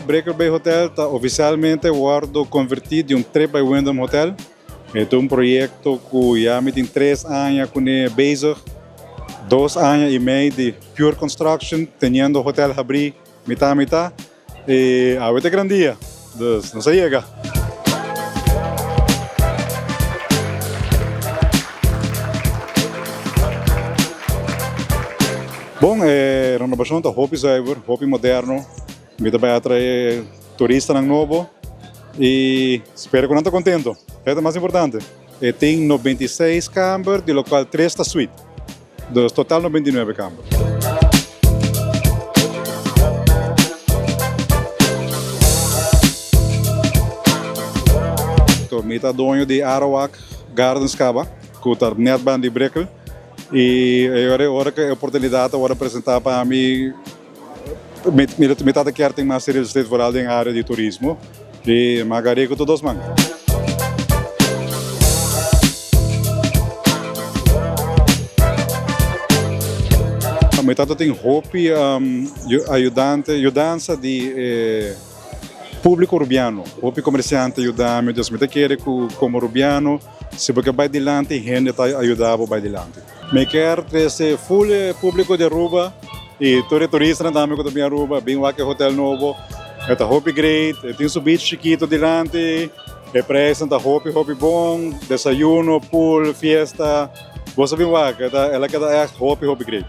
Brickel Bay Hotel está oficialmente guardo convertido em Tryp by Wyndham Hotel. É um projeto que já tem 3 anos com bezig, 2 anos e meio de pure construction, tendo hotel habri mitad. E agora é grande dia, então não se chega. Bom, é renovação da hobby zuiver, hobby moderno, me vai atrair turista novo e espero que não está contente. É o mais importante. Tem 96 câmaras, de local 3 está suite, dos total 99 câmaras. Me está dono de Arawak Gardens Caba, que está net de Brickel. E agora que a oportunidade de apresentar para mim, metade que tem uma série de festival em área de turismo e magarei com todos os mangos. A metade tem hobby, ajudança de público urbano, hobby comerciante ajudando, Deus me quer como urbano, se porque vai adiante, gente está ajudando vai adiante. Me quer trazer full público de Aruba e turista também com a Aruba, bem lá que hotel novo, é hobby great, tem um beach chiquito delante, é preço da hobby bom, desayuno, pool, fiesta, você vem lá, ela quer hobby great.